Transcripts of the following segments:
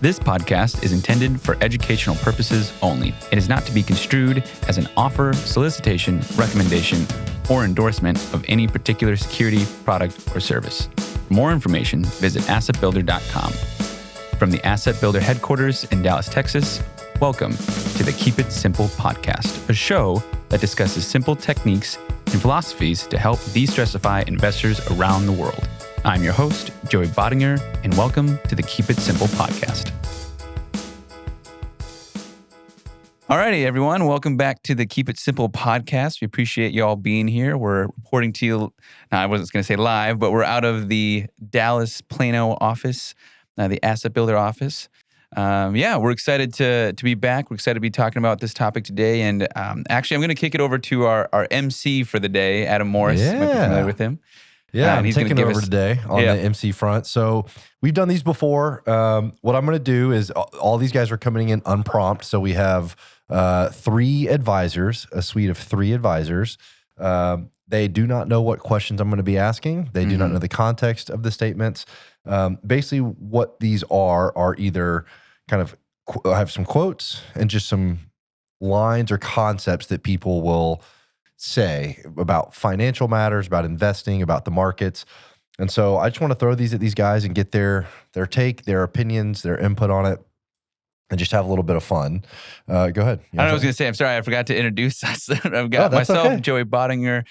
This podcast is intended for educational purposes only. It is not to be construed as an offer, solicitation, recommendation, or endorsement of any particular security, product, or service. For more information, visit assetbuilder.com. From the Asset Builder headquarters in Dallas, Texas, welcome to the Keep It Simple podcast, a show that discusses simple techniques and philosophies to help de-stressify investors around the world. I'm your host, Joey Bottinger, and welcome to the Keep It Simple podcast. Alrighty, everyone. Welcome back to the Keep It Simple podcast. We appreciate you all being here. We're reporting to you, I wasn't going to say live, but we're out of the Dallas Plano office, the Asset Builder office. We're excited to be back. We're excited to be talking about this topic today. And actually, I'm going to kick it over to our MC for the day, Adam Morris. You might be familiar with him. Yeah, I'm taking over today on the MC front. So we've done these before. What I'm going to do is all these guys are coming in unprompted. So we have three advisors, a suite of three advisors. They do not know what questions I'm going to be asking. They do not know the context of the statements. Basically, what these are either kind of I have some quotes and just some lines or concepts that people will say about financial matters, about investing, about the markets. And so I just want to throw these at these guys and get their take, their opinions, their input on it, and just have a little bit of fun. Go ahead. I was going to say, I'm sorry, I forgot to introduce us. I've got myself, Joey Bottinger,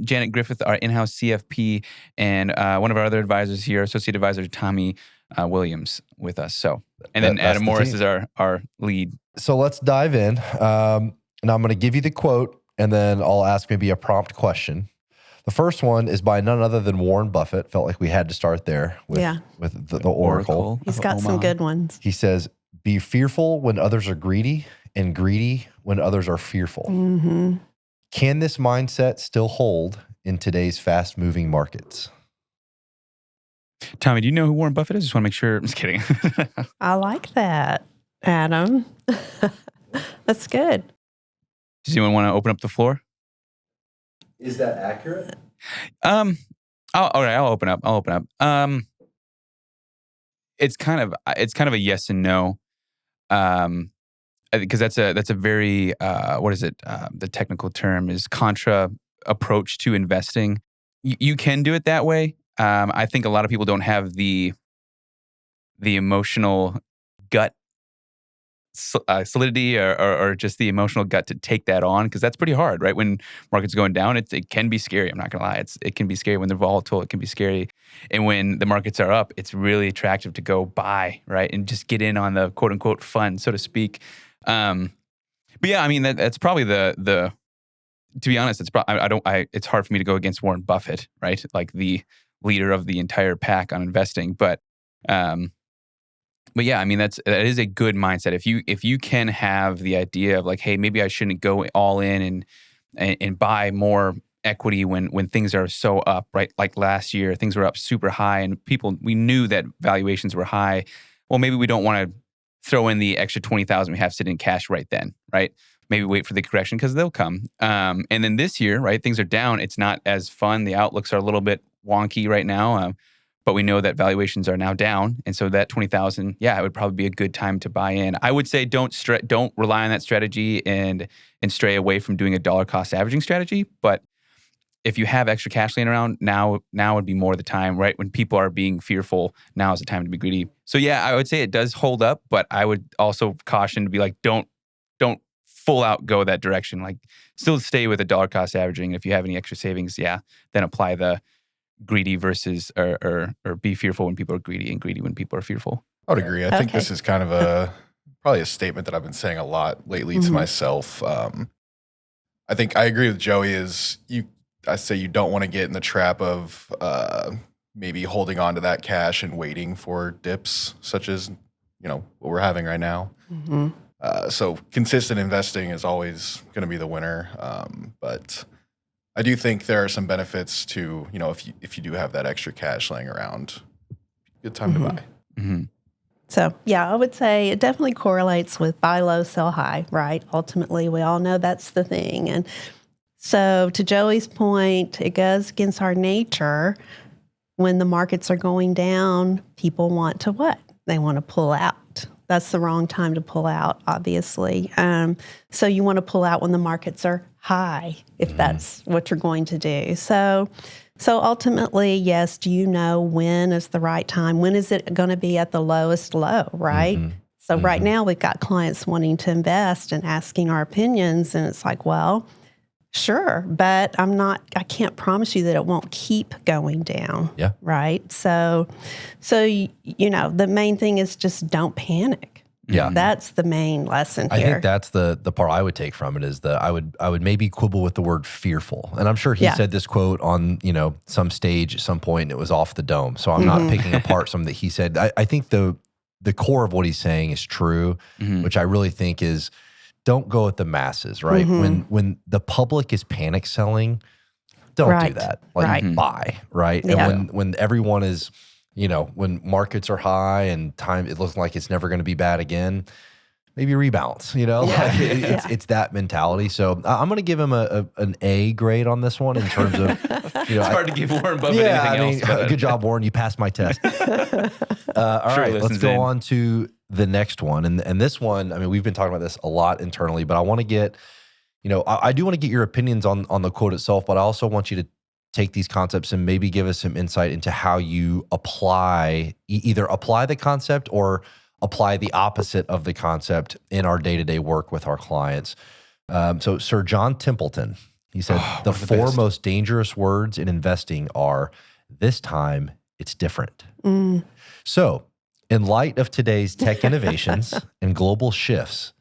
Janet Griffith, our in-house CFP, and one of our other advisors here, Associate Advisor Tommy Williams with us. So, and then Adam Morris is our lead. So let's dive in. Now I'm going to give you the quote, and then I'll ask maybe a prompt question. The first one is by none other than Warren Buffett. Felt like we had to start there with the Oracle. He's got some good ones. He says, be fearful when others are greedy and greedy when others are fearful. Mm-hmm. Can this mindset still hold in today's fast-moving markets? Tommy, do you know who Warren Buffett is? Just want to make sure. I'm just kidding. I like that, Adam. That's good. Does anyone want to open up the floor? Is that accurate? I'll open up. It's kind of a yes and no, because that's a very the technical term is contra approach to investing. You can do it that way. I think a lot of people don't have the emotional gut solidity or just the emotional gut to take that on, because that's pretty hard, right? When market's going down, it can be scary. I'm not gonna lie, it can be scary when they're volatile. It can be scary, and when the markets are up, it's really attractive to go buy, right, and just get in on the quote unquote fun, so to speak. But yeah, I mean that's probably the. To be honest, it's hard for me to go against Warren Buffett, right? Like the leader of the entire pack on investing, but yeah, I mean that is a good mindset. If you can have the idea of like, hey, maybe I shouldn't go all in and buy more equity when things are so up, right? Like last year, things were up super high, and we knew that valuations were high. Well, maybe we don't want to throw in the extra 20,000 we have sitting in cash right then, right? Maybe wait for the correction because they'll come. And then this year, right, things are down. It's not as fun. The outlooks are a little bit wonky right now. But we know that valuations are now down, and so that 20,000, it would probably be a good time to buy in. I would say don't rely on that strategy and stray away from doing a dollar cost averaging strategy. But if you have extra cash laying around, now would be more the time, right? When people are being fearful, now is the time to be greedy. So yeah, I would say it does hold up, but I would also caution to be like, don't full out go that direction. Like, still stay with a dollar cost averaging. If you have any extra savings, then apply the greedy versus or be fearful when people are greedy and greedy when people are fearful. I would agree. I think this is kind of probably a statement that I've been saying a lot lately to myself. I think I agree with Joey I say you don't want to get in the trap of maybe holding on to that cash and waiting for dips such as, what we're having right now. Mm-hmm. So consistent investing is always going to be the winner. But I do think there are some benefits to, if you do have that extra cash laying around, good time to buy. Mm-hmm. So, I would say it definitely correlates with buy low, sell high, right? Ultimately, we all know that's the thing. And so to Joey's point, it goes against our nature. When the markets are going down, people want to what? They want to pull out. That's the wrong time to pull out, obviously. So you want to pull out when the markets are high, if that's what you're going to do. So ultimately, yes, do you know when is the right time? When is it going to be at the lowest low, right? So right now we've got clients wanting to invest and asking our opinions, and it's like, well, sure, but I can't promise you that it won't keep going down. Yeah. Right. So, the main thing is just don't panic. Yeah. That's the main lesson here. I think that's the part I would take from it is that I would maybe quibble with the word fearful. And I'm sure he said this quote on, some stage at some point and it was off the dome. So I'm not picking apart something that he said. I think the core of what he's saying is true, which I really think is don't go with the masses, right? When the public is panic selling, don't do that. Like buy, right? Yeah. And when everyone is, when markets are high and it looks like it's never going to be bad again, maybe rebalance, it's that mentality. So I'm going to give him an A grade on this one in terms of, it's hard to give Warren Buffett anything else. Good job, Warren. You passed my test. All right, let's go on to the next one. And this one, I mean, we've been talking about this a lot internally, but I want to get, I do want to get your opinions on the quote itself, but I also want you to take these concepts and maybe give us some insight into how you either apply the concept or apply the opposite of the concept in our day-to-day work with our clients. So Sir John Templeton, he said, the four most dangerous words in investing are, this time it's different. So in light of today's tech innovations and global shifts,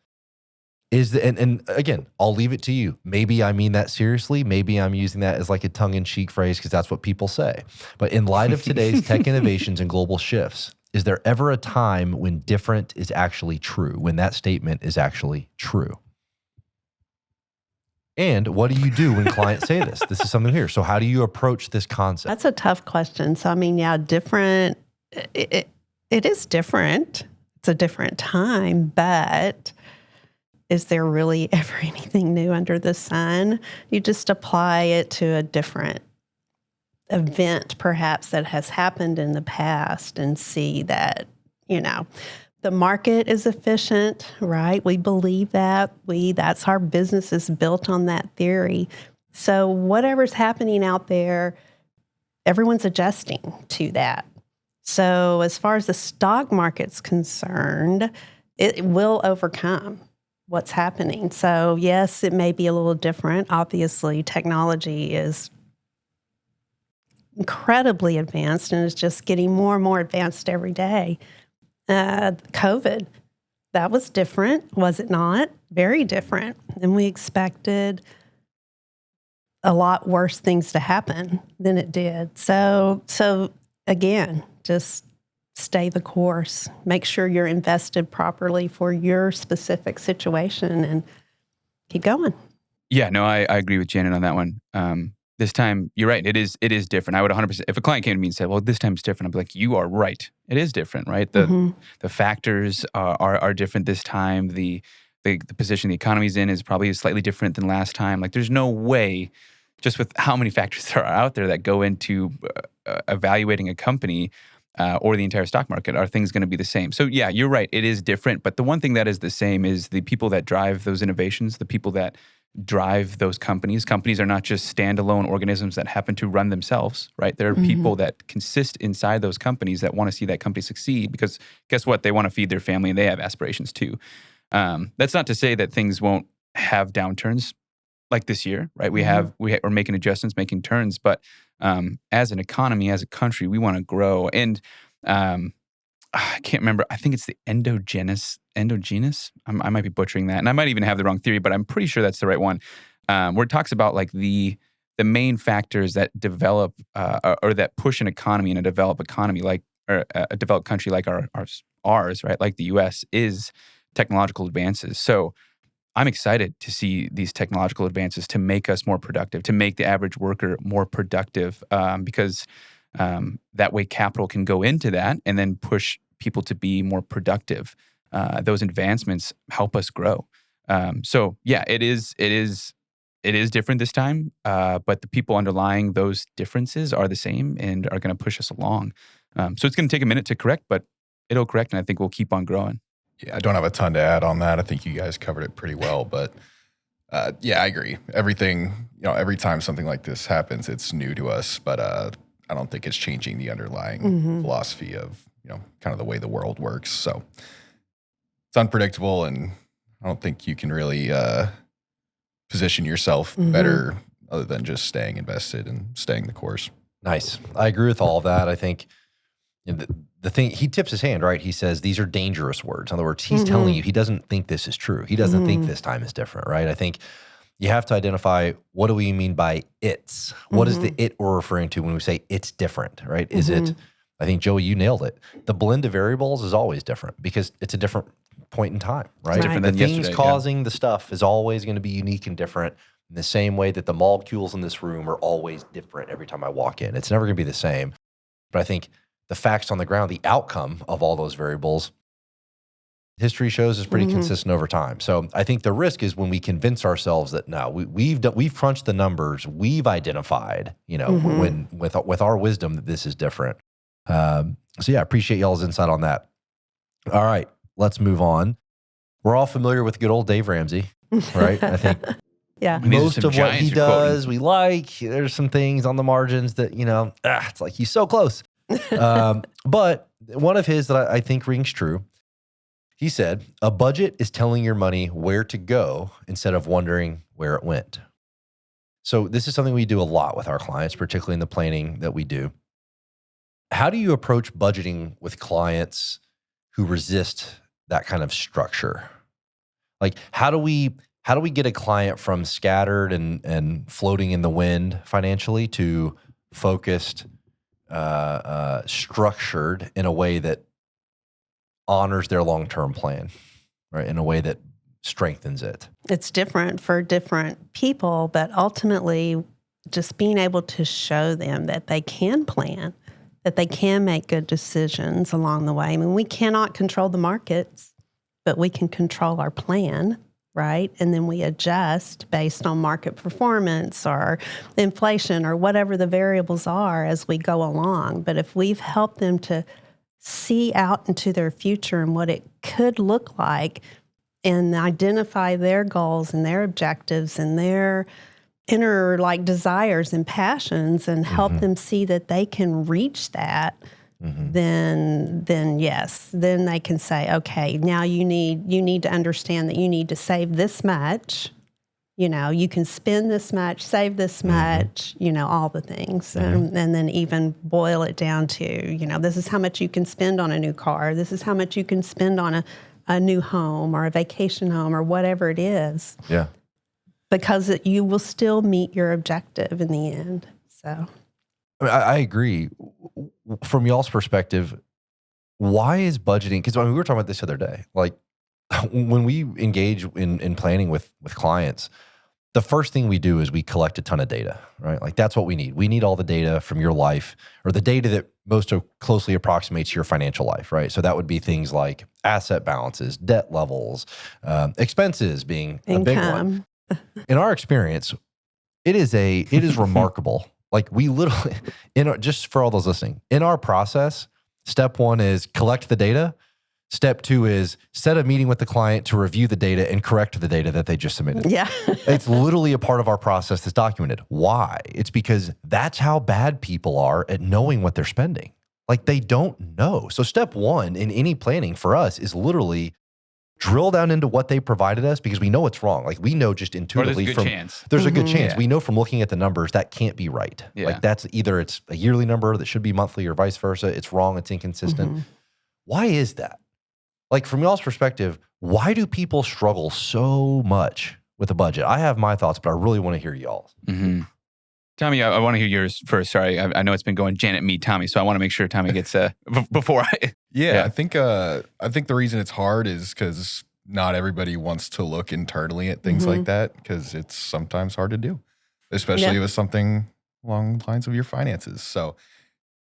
and again, I'll leave it to you. Maybe I mean that seriously. Maybe I'm using that as like a tongue-in-cheek phrase because that's what people say. But in light of today's tech innovations and global shifts, is there ever a time when different is actually true, when that statement is actually true? And what do you do when clients say this? This is something here. So how do you approach this concept? That's a tough question. So, I mean, different. It is different. It's a different time, but is there really ever anything new under the sun? You just apply it to a different event, perhaps, that has happened in the past and see that, the market is efficient, right? We believe that's our business is built on that theory. So whatever's happening out there, everyone's adjusting to that. So as far as the stock market's concerned, it will overcome what's happening. So yes, it may be a little different. Obviously, technology is incredibly advanced and is just getting more and more advanced every day. COVID, that was different, was it not? Very different. And we expected a lot worse things to happen than it did. So again, just stay the course. Make sure you're invested properly for your specific situation and keep going. Yeah, no, I agree with Janet on that one. This time, you're right. It is different. I would 100%. If a client came to me and said, "Well, this time's different," I'd be like, "You are right. It is different, right? The factors are different this time. The position the economy's in is probably slightly different than last time. Like, there's no way, just with how many factors there are out there that go into evaluating a company or the entire stock market, are things going to be the same? So yeah, you're right. It is different. But the one thing that is the same is the people that drive those innovations, the people that drive those companies. Companies are not just standalone organisms that happen to run themselves, right? There are people that consist inside those companies that want to see that company succeed because guess what? They want to feed their family and they have aspirations too. That's not to say that things won't have downturns like this year, right? We're making adjustments, making turns, but as an economy, as a country, we want to grow. And I can't remember. I think it's the endogenous. I might be butchering that, and I might even have the wrong theory, but I'm pretty sure that's the right one. Where it talks about like the main factors that develop or that push an economy in a developed economy, like or a developed country like ours, right? Like the U.S. is technological advances. So I'm excited to see these technological advances to make us more productive, to make the average worker more productive, because that way capital can go into that and then push people to be more productive. Those advancements help us grow. So yeah, it is different this time, but the people underlying those differences are the same and are going to push us along. So it's going to take a minute to correct, but it'll correct, and I think we'll keep on growing. Yeah, I don't have a ton to add on that. I think you guys covered it pretty well, but yeah, I agree. Everything, every time something like this happens, it's new to us, but I don't think it's changing the underlying philosophy of, kind of the way the world works. So it's unpredictable, and I don't think you can really position yourself better other than just staying invested and staying the course. Nice. I agree with all of that. I think the thing, he tips his hand, right? He says, these are dangerous words. In other words, he's telling you he doesn't think this is true. He doesn't think this time is different, right? I think you have to identify, what do we mean by it's? What is the it we're referring to when we say it's different, right? Is it, I think, Joey, you nailed it. The blend of variables is always different because it's a different point in time, right? Different The than things yesterday, causing the stuff is always going to be unique and different, in the same way that the molecules in this room are always different every time I walk in. It's never going to be the same. But I think the facts on the ground, the outcome of all those variables, history shows is pretty consistent over time. So I think the risk is when we convince ourselves that no, we've crunched the numbers, we've identified, when with our wisdom that this is different. So yeah, I appreciate y'all's insight on that. All right, let's move on. We're all familiar with good old Dave Ramsey, right? I think Yeah. most of what he does, we like. There's some things on the margins that, it's like he's so close. But one of his that I think rings true, he said, a budget is telling your money where to go instead of wondering where it went. So this is something we do a lot with our clients, particularly in the planning that we do. How do you approach budgeting with clients who resist that kind of structure? Like, how do we get a client from scattered and floating in the wind financially to focused, structured in a way that honors their long-term plan, right? In a way that strengthens it. It's different for different people, but ultimately just being able to show them that they can plan, that they can make good decisions along the way. I mean, we cannot control the markets, but we can control our plan, right? And then we adjust based on market performance or inflation or whatever the variables are as we go along. But if we've helped them to see out into their future and what it could look like and identify their goals and their objectives and their inner desires and passions and help them see that they can reach that, then yes, then they can say, okay, now you need to understand that you need to save this much. You can spend this much, save this much, all the things. And then even boil it down to, this is how much you can spend on a new car. This is how much you can spend on a new home or a vacation home or whatever it is. Yeah. Because you will still meet your objective in the end. So I agree. From y'all's perspective, why is budgeting, because we were talking about this the other day, like when we engage in planning with clients, the first thing we do is we collect a ton of data, right? Like that's what we need. We need all the data from your life, or the data that most closely approximates your financial life, right? So that would be things like asset balances, debt levels, expenses being a big one. In our experience, it is remarkable. Like we literally, just for all those listening, in our process, step one is collect the data. Step two is set a meeting with the client to review the data and correct the data that they just submitted. Yeah. It's literally a part of our process that's documented. Why? It's because that's how bad people are at knowing what they're spending. Like they don't know. So step one in any planning for us is literally drill down into what they provided us, because we know it's wrong. Like we know just intuitively there's a good chance. There's a good chance. We know from looking at the numbers that can't be right. Yeah. Like that's either it's a yearly number that should be monthly or vice versa. It's wrong. It's inconsistent. Why is that? Like from y'all's perspective, why do people struggle so much with a budget? I have my thoughts, but I really want to hear y'all's. Tommy, I want to hear yours first. Sorry, I know it's been going Janet, me, Tommy, so I want to make sure Tommy gets before I. Yeah, I think the reason it's hard is because not everybody wants to look internally at things like that, because it's sometimes hard to do, especially with something along the lines of your finances. So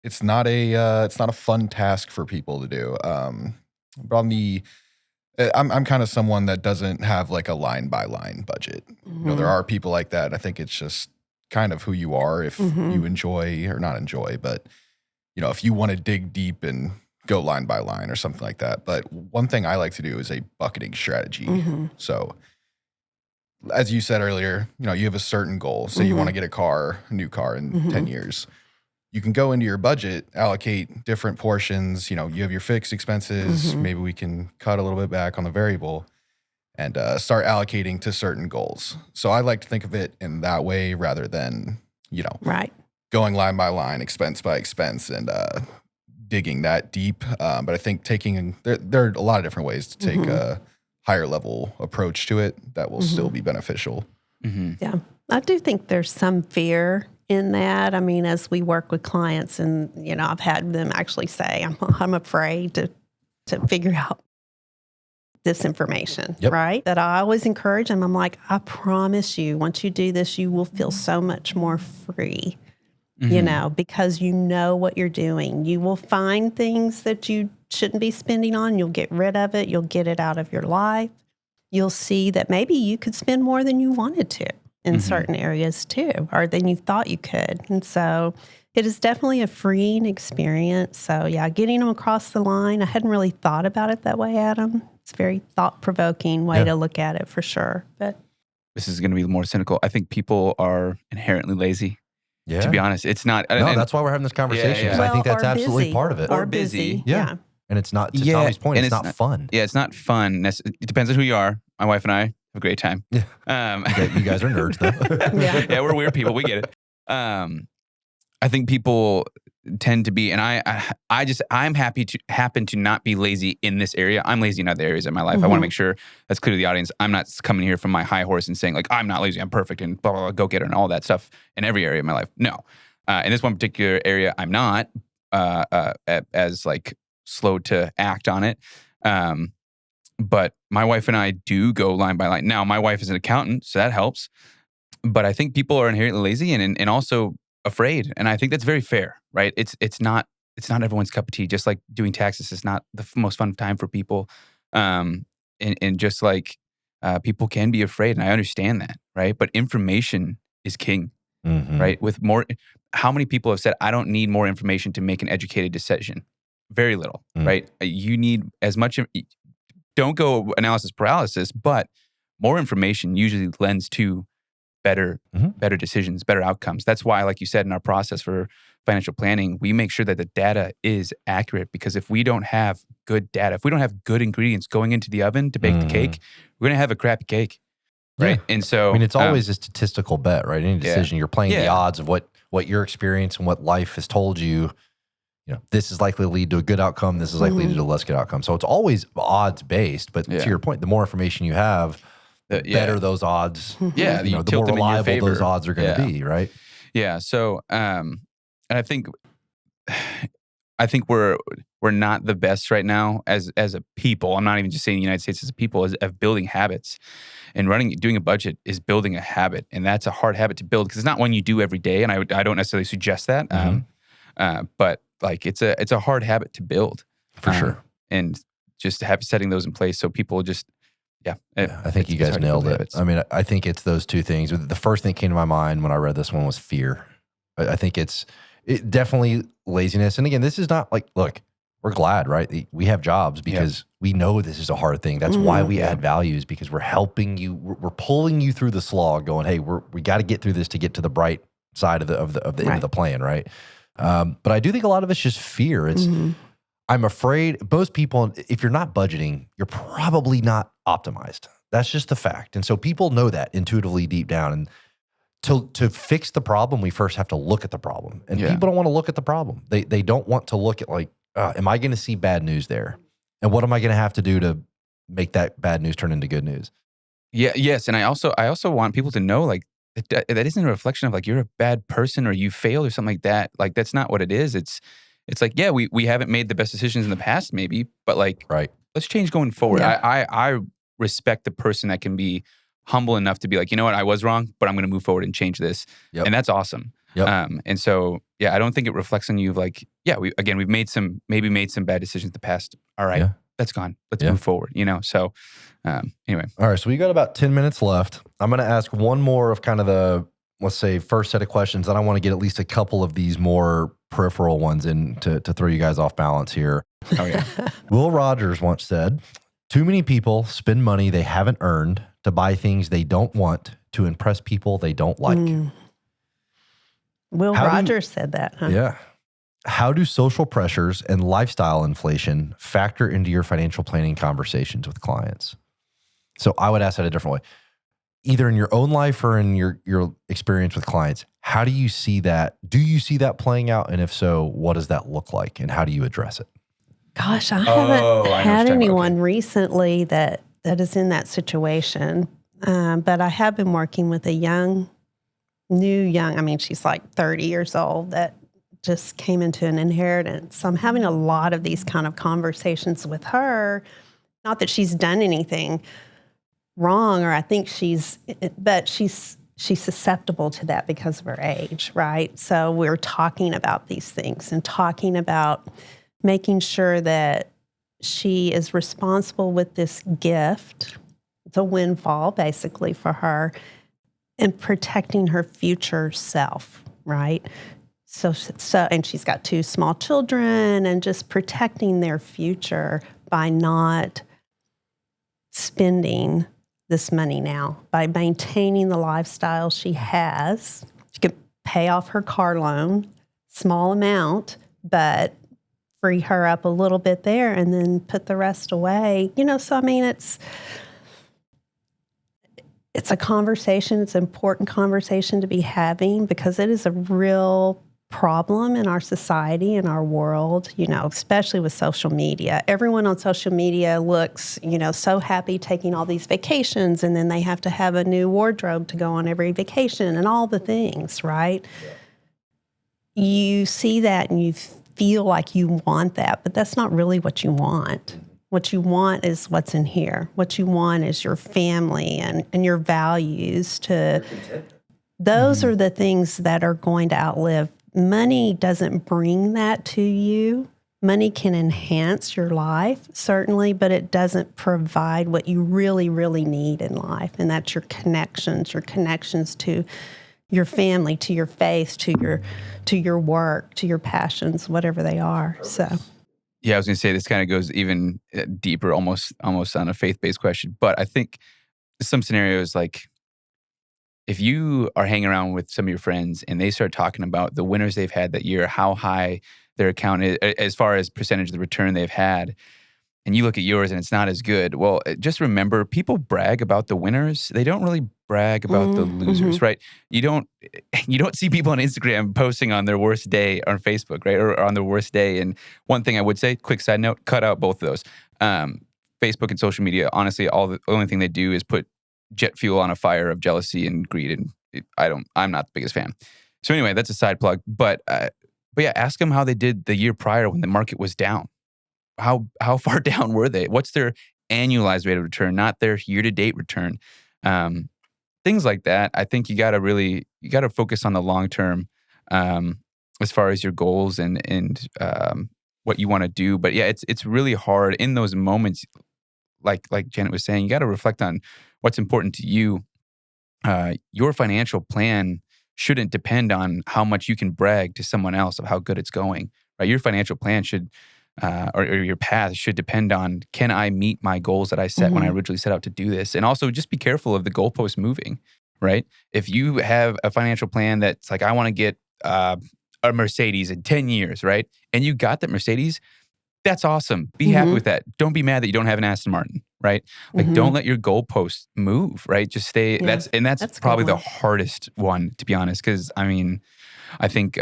it's not a fun task for people to do. But on the, I'm kind of someone that doesn't have like a line by line budget. There are people like that. And I think it's just kind of who you are if you enjoy or not enjoy, but if you want to dig deep and go line by line or something like that. But one thing I like to do is a bucketing strategy. So as you said earlier, you have a certain goal. Say you want to get a new car in 10 years. You can go into your budget, allocate different portions. You have your fixed expenses. Maybe we can cut a little bit back on the variable and start allocating to certain goals. So I like to think of it in that way rather than, going line by line, expense by expense, and digging that deep. But I think there are a lot of different ways to take a higher level approach to it that will still be beneficial. Yeah. I do think there's some fear in that. I mean, as we work with clients and, I've had them actually say, I'm afraid to figure out this information, right? That I always encourage them. I'm like, I promise you, once you do this, you will feel so much more free, because you know what you're doing. You will find things that you shouldn't be spending on. You'll get rid of it. You'll get it out of your life. You'll see that maybe you could spend more than you wanted to in certain areas too, or than you thought you could. And so it is definitely a freeing experience. So yeah, getting them across the line. I hadn't really thought about it that way, Adam. It's a very thought-provoking way to look at it for sure. But this is going to be more cynical. I think people are inherently lazy. Yeah. To be honest, it's not. No, that's why we're having this conversation. Because I think that's absolutely part of it. Or busy. Yeah. And it's not, to Tommy's point, it's not fun. Yeah, it's not fun. It depends on who you are. My wife and I have a great time. Yeah. You guys are nerds, though. Yeah, we're weird people. We get it. I think people tend to be, and I'm happen to not be lazy in this area. I'm lazy in other areas of my life. I want to make sure that's clear to the audience. I'm not coming here from my high horse and saying like, I'm not lazy, I'm perfect, and blah, blah, blah, go get it, and all that stuff in every area of my life. No. In this one particular area, I'm not as like slow to act on it. But my wife and I do go line by line. Now, my wife is an accountant, so that helps. But I think people are inherently lazy and also afraid, and I think that's very fair, right? It's not everyone's cup of tea. Just like doing taxes is not the most fun time for people, and just like people can be afraid, and I understand that, right? But information is king, right? With more, how many people have said, "I don't need more information to make an educated decision"? Very little, right? You need as much. Don't go analysis paralysis, but more information usually lends to better decisions, better outcomes. That's why, like you said, in our process for financial planning, we make sure that the data is accurate, because if we don't have good data, if we don't have good ingredients going into the oven to bake the cake, we're going to have a crappy cake, right? Yeah. And so, I mean, it's always a statistical bet, right? Any decision, you're playing the odds of what your experience and what life has told you. This is likely to lead to a good outcome. This is likely to lead to a less good outcome. So it's always odds based. But to your point, the more information you have, the better those odds. Yeah, the more reliable those odds are going to be, right? Yeah. So, and I think we're not the best right now as a people. I'm not even just saying the United States as a people, of building habits, and doing a budget is building a habit, and that's a hard habit to build because it's not one you do every day. And I don't necessarily suggest that, but like it's a hard habit to build for sure, and just setting those in place so people just. I think you guys nailed it. I mean, I think it's those two things. The first thing that came to my mind when I read this one was fear. I think it's definitely laziness. And again, this is not like, look, we're glad, right? We have jobs because we know this is a hard thing. That's why we add values, because we're helping you. We're pulling you through the slog going, hey, we got to get through this to get to the bright side of the end of the plan, right? But I do think a lot of it's just fear. It's, I'm afraid most people, if you're not budgeting, you're probably not optimized. That's just the fact. And so people know that intuitively deep down. And to fix the problem, we first have to look at the problem. And people don't want to look at the problem. They don't want to look at like, am I going to see bad news there? And what am I going to have to do to make that bad news turn into good news? Yeah. Yes. And I also want people to know like that isn't a reflection of like you're a bad person or you failed or something like that. Like that's not what it is. It's like, yeah, we haven't made the best decisions in the past maybe, but like, let's change going forward. Yeah. I respect the person that can be humble enough to be like, you know what, I was wrong, but I'm going to move forward and change this. And that's awesome. And so, I don't think it reflects on you of like, we've made some bad decisions in the past. All right, that's gone. Let's move forward, So anyway. All right, so we got about 10 minutes left. I'm going to ask one more of kind of the, let's say, first set of questions. Then I want to get at least a couple of these more peripheral ones in to throw you guys off balance here. Oh, yeah. Will Rogers once said, "Too many people spend money they haven't earned to buy things they don't want to impress people they don't like." Will Rogers said that, huh? Yeah. How do social pressures and lifestyle inflation factor into your financial planning conversations with clients? So I would ask that a different way. Either in your own life or in your experience with clients, how do you see that? Do you see that playing out? And if so, what does that look like? And how do you address it? Gosh, I haven't had anyone recently that is in that situation. But I have been working with a young, I mean, she's like 30 years old that just came into an inheritance. So I'm having a lot of these kind of conversations with her. Not that she's done anything wrong, or I think but she's susceptible to that because of her age, right? So we're talking about these things and talking about making sure that she is responsible with this gift. It's a windfall, basically, for her, and protecting her future self, right? So, and she's got 2 small children, and just protecting their future by not spending this money now, by maintaining the lifestyle she has. She can pay off her car loan, small amount, but free her up a little bit there and then put the rest away. So I mean, it's a conversation. It's an important conversation to be having because it is a real problem in our society, in our world, especially with social media. Everyone on social media looks, so happy taking all these vacations, and then they have to have a new wardrobe to go on every vacation and all the things, right? Yeah. You see that and you feel like you want that, but that's not really what you want. What you want is what's in here. What you want is your family and your values. Those are the things that are going to outlive. Money doesn't bring that to you. Money can enhance your life, certainly, but it doesn't provide what you really, really need in life, and that's your connections to your family, to your faith, to your work, to your passions, whatever they are. So, yeah, I was going to say this kind of goes even deeper, almost on a faith-based question. But I think some scenarios, like if you are hanging around with some of your friends and they start talking about the winners they've had that year, how high their account is as far as percentage of the return they've had, and you look at yours and it's not as good, well, just remember, people brag about the winners. They don't really brag about the losers, right? You don't see people on Instagram posting on their worst day on Facebook, right? Or on their worst day. And one thing I would say, quick side note, cut out both of those. Facebook and social media, honestly, the only thing they do is put jet fuel on a fire of jealousy and greed. And I'm not the biggest fan. So anyway, that's a side plug. But yeah, ask them how they did the year prior when the market was down. How far down were they? What's their annualized rate of return, not their year-to-date return? Things like that. I think you got to focus on the long term as far as your goals and what you want to do. But yeah, it's really hard in those moments. Like Janet was saying, you got to reflect on what's important to you. Your financial plan shouldn't depend on how much you can brag to someone else of how good it's going. Right? Your financial plan should. Or your path should depend on, can I meet my goals that I set when I originally set out to do this? And also just be careful of the goalpost moving, right? If you have a financial plan that's like, I want to get a Mercedes in 10 years, right? And you got that Mercedes, that's awesome. Be happy with that. Don't be mad that you don't have an Aston Martin, right? Like don't let your goalposts move, right? Just stay, that's probably the hardest one, to be honest. Because I mean, I think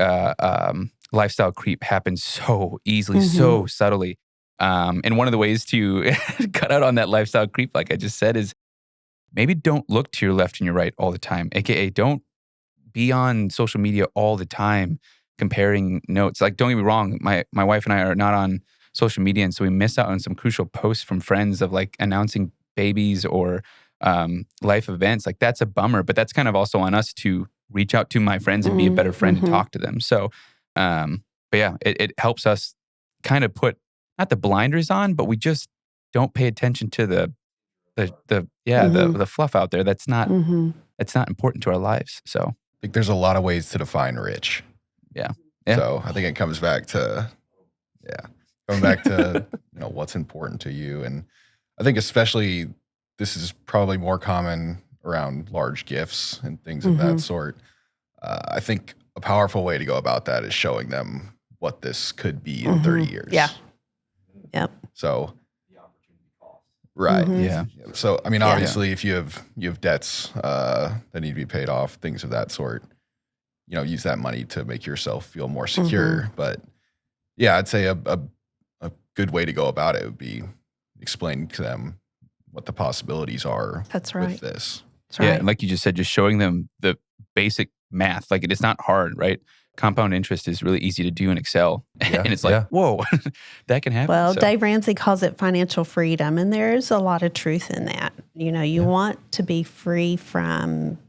lifestyle creep happens so easily, so subtly. And one of the ways to cut out on that lifestyle creep, like I just said, is maybe don't look to your left and your right all the time. AKA don't be on social media all the time comparing notes. Like, don't get me wrong, my wife and I are not on social media, and so we miss out on some crucial posts from friends of like announcing babies or life events. Like that's a bummer, but that's kind of also on us to reach out to my friends and be a better friend and talk to them. So but yeah, it helps us kind of put not the blinders on, but we just don't pay attention to the fluff out there. That's not important to our lives. So I think there's a lot of ways to define rich. Yeah. So I think it comes back to Going back to, what's important to you. And I think especially this is probably more common around large gifts and things of that sort. I think a powerful way to go about that is showing them what this could be in 30 years. Yeah. Yep. So, right. Yeah. So, I mean, obviously, if you have debts that need to be paid off, things of that sort, use that money to make yourself feel more secure. But yeah, I'd say a good way to go about it would be explaining to them what the possibilities are. That's right. With this. That's right. Yeah, and like you just said, just showing them the basic math. Like it's not hard, right? Compound interest is really easy to do in Excel. Yeah, And it's like, whoa, that can happen. Well, So, Dave Ramsey calls it financial freedom, and there's a lot of truth in that. You want to be free from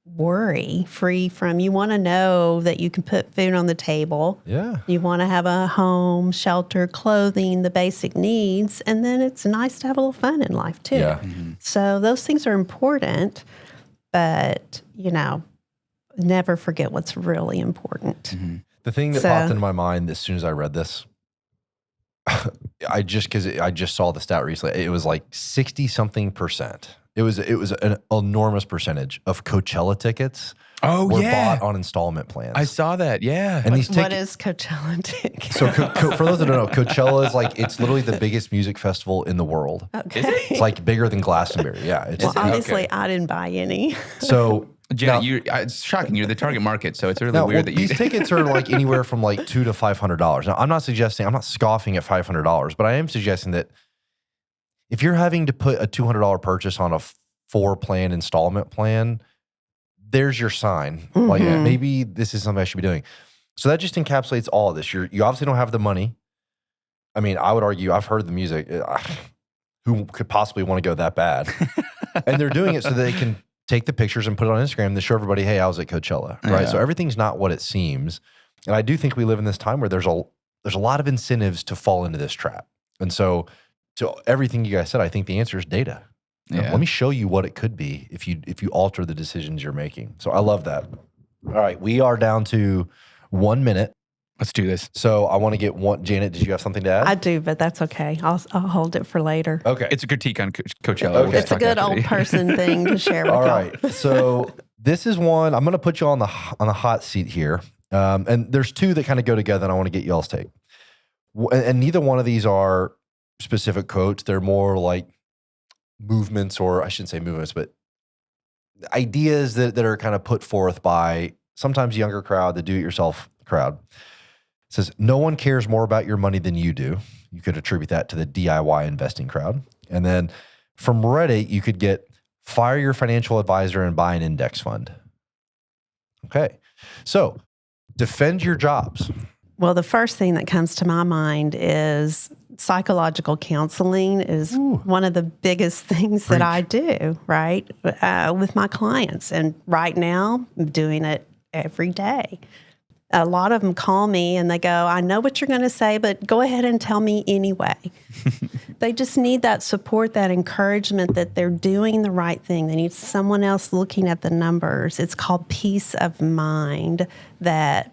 worry, you want to know that you can put food on the table. Yeah. You want to have a home, shelter, clothing, the basic needs, and then it's nice to have a little fun in life too. Yeah. So those things are important, but, never forget what's really important. The thing that popped into my mind as soon as I read this, I just saw the stat recently. It was like 60-something%. It was an enormous percentage of Coachella tickets were bought on installment plans. I saw that. Yeah. And these What is Coachella ticket? So for those that don't know, Coachella is it's literally the biggest music festival in the world. Okay. It's like bigger than Glastonbury. Yeah. It's, Well, obviously, I didn't buy any. so Janet, it's shocking. You're the target market, so it's really weird that you. These tickets are anywhere from $200 to $500. Now, I'm not scoffing at $500, but I am suggesting that if you're having to put a $200 purchase on a 4-plan installment plan, there's your sign. Maybe this is something I should be doing. So that just encapsulates all of this. You obviously don't have the money. I mean, I would argue I've heard the music. Who could possibly want to go that bad? And they're doing it so that they can take the pictures and put it on Instagram to show everybody, hey, I was at Coachella, right? Yeah. So everything's not what it seems. And I do think we live in this time where there's a lot of incentives to fall into this trap. And so to everything you guys said, I think the answer is data. Let me show you what it could be if you alter the decisions you're making. So I love that. All right, we are down to 1 minute. Let's do this. So I want to get one. Janet, did you have something to add? I do, but that's okay. I'll hold it for later. Okay. It's a critique on Coachella. Okay. We'll It's a good old person thing to share with All y'all. right. So this is one, I'm going to put you on the hot seat here. And there's two that kind of go together, and I want to get y'all's take. And neither one of these are specific quotes. They're more like movements, or I shouldn't say movements, but ideas that are kind of put forth by sometimes younger crowd, the do-it-yourself crowd. It says, no one cares more about your money than you do. You could attribute that to the DIY investing crowd. And then from Reddit, you could get, fire your financial advisor and buy an index fund. Okay. So defend your jobs. Well, the first thing that comes to my mind is psychological counseling is one of the biggest things that I do, right, with my clients. And right now, I'm doing it every day. A lot of them call me and they go, I know what you're going to say, but go ahead and tell me anyway. They just need that support, that encouragement that they're doing the right thing. They need someone else looking at the numbers. It's called peace of mind that,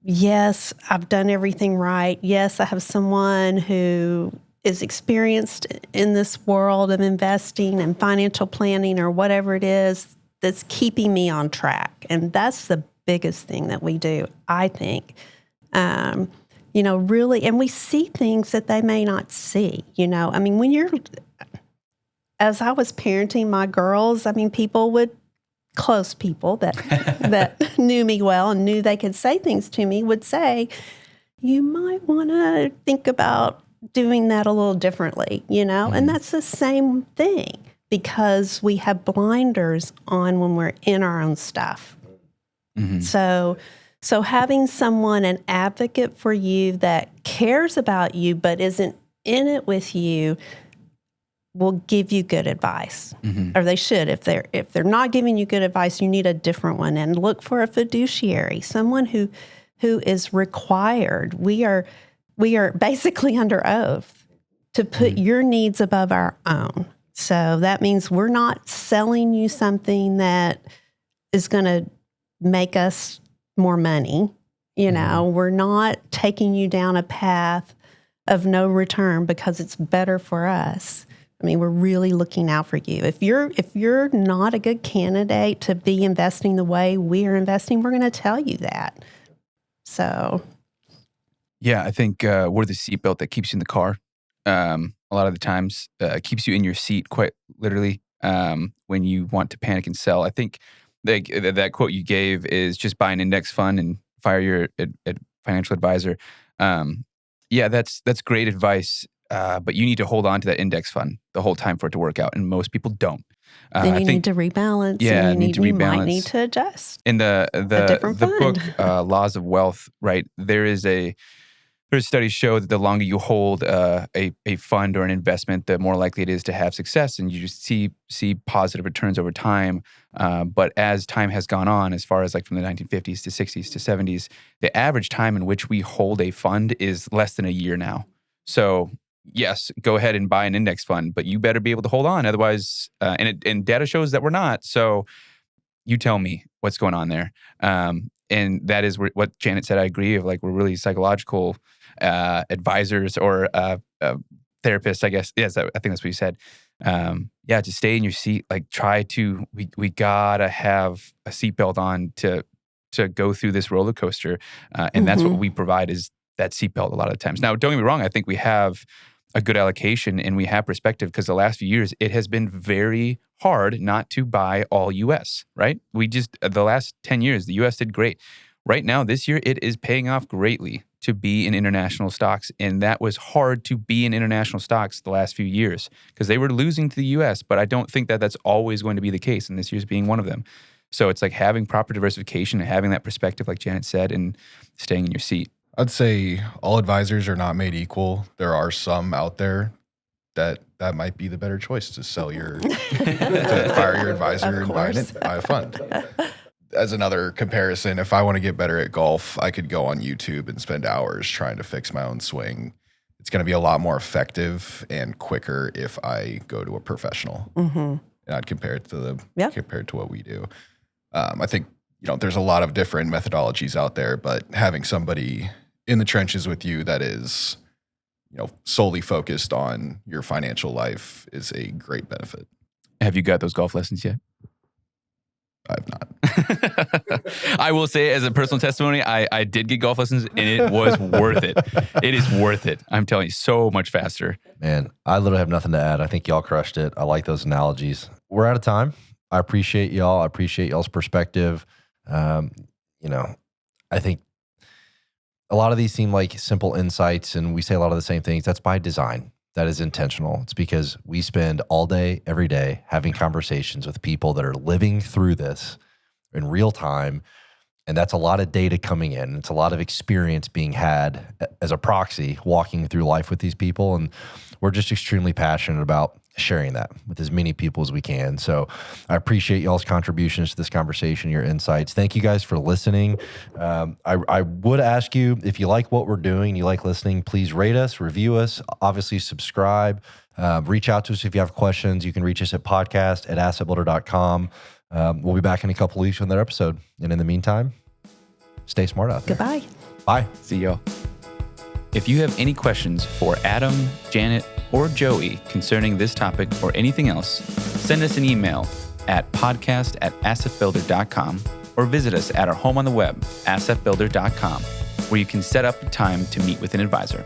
yes, I've done everything right. Yes, I have someone who is experienced in this world of investing and financial planning or whatever it is that's keeping me on track. And that's the biggest thing that we do, I think. Really, and we see things that they may not see, I mean, as I was parenting my girls, close people that knew me well and knew they could say things to me would say, you might want to think about doing that a little differently, and that's the same thing because we have blinders on when we're in our own stuff. Mm-hmm. So having someone, an advocate for you that cares about you but isn't in it with you will give you good advice. Mm-hmm. Or they should. If they're not giving you good advice, you need a different one. And look for a fiduciary, someone who is required. We are basically under oath to put your needs above our own. So that means we're not selling you something that is going to make us more money. You know, we're not taking you down a path of no return because it's better for us. I mean, we're really looking out for you. If you're not a good candidate to be investing the way we are investing, we're going to tell you that. So, yeah, I think we're the seatbelt that keeps you in the car. A lot of the times, keeps you in your seat, quite literally, when you want to panic and sell. I think that quote you gave is just buy an index fund and fire your financial advisor. Yeah, that's great advice. But you need to hold on to that index fund the whole time for it to work out, and most people don't. Then you need to rebalance. Yeah, and you rebalance. might need to adjust. In the book Laws of Wealth, right? There's studies show that the longer you hold a fund or an investment, the more likely it is to have success, and you just see positive returns over time. But as time has gone on, as far as like from the 1950s to 60s to 70s, the average time in which we hold a fund is less than a year now. So yes, go ahead and buy an index fund, but you better be able to hold on. Otherwise, and data shows that we're not. So you tell me what's going on there. And that is what Janet said. I agree. Of like, we're really psychological advisors or therapists, I guess. Yes, I think that's what you said. Yeah, to stay in your seat. Like, we gotta have a seatbelt on to go through this roller coaster, and that's what we provide is that seatbelt a lot of the times. Now, don't get me wrong. I think we have a good allocation and we have perspective because the last few years, it has been very hard not to buy all U.S., right? The last 10 years, the U.S. did great. Right now, this year, it is paying off greatly to be in international stocks. And that was hard to be in international stocks the last few years because they were losing to the U.S., but I don't think that that's always going to be the case, and this year's being one of them. So it's like having proper diversification and having that perspective, like Janet said, and staying in your seat. I'd say all advisors are not made equal. There are some out there that might be the better choice to sell to fire your advisor and buy a fund. As another comparison, if I want to get better at golf, I could go on YouTube and spend hours trying to fix my own swing. It's going to be a lot more effective and quicker if I go to a professional. And I'd compare it to compared to what we do. I think there's a lot of different methodologies out there, but having somebody in the trenches with you that is, solely focused on your financial life is a great benefit. Have you got those golf lessons yet? I have not. I will say, as a personal testimony, I did get golf lessons, and it was worth it. It is worth it. I'm telling you, so much faster. Man, I literally have nothing to add. I think y'all crushed it. I like those analogies. We're out of time. I appreciate y'all. I appreciate y'all's perspective. I think a lot of these seem like simple insights, and we say a lot of the same things. That's by design. That is intentional. It's because we spend all day, every day, having conversations with people that are living through this in real time. And that's a lot of data coming in. It's a lot of experience being had as a proxy walking through life with these people. And we're just extremely passionate about sharing that with as many people as we can. So I appreciate y'all's contributions to this conversation, your insights. Thank you guys for listening. I would ask you, if you like what we're doing, you like listening, please rate us, review us, obviously subscribe, reach out to us if you have questions. You can reach us at podcast@assetbuilder.com. We'll be back in a couple weeks with another episode. And in the meantime, stay smart out there. Goodbye. Bye. See y'all. If you have any questions for Adam, Janet, or Joey concerning this topic or anything else, send us an email at podcast@assetbuilder.com or visit us at our home on the web, assetbuilder.com, where you can set up a time to meet with an advisor.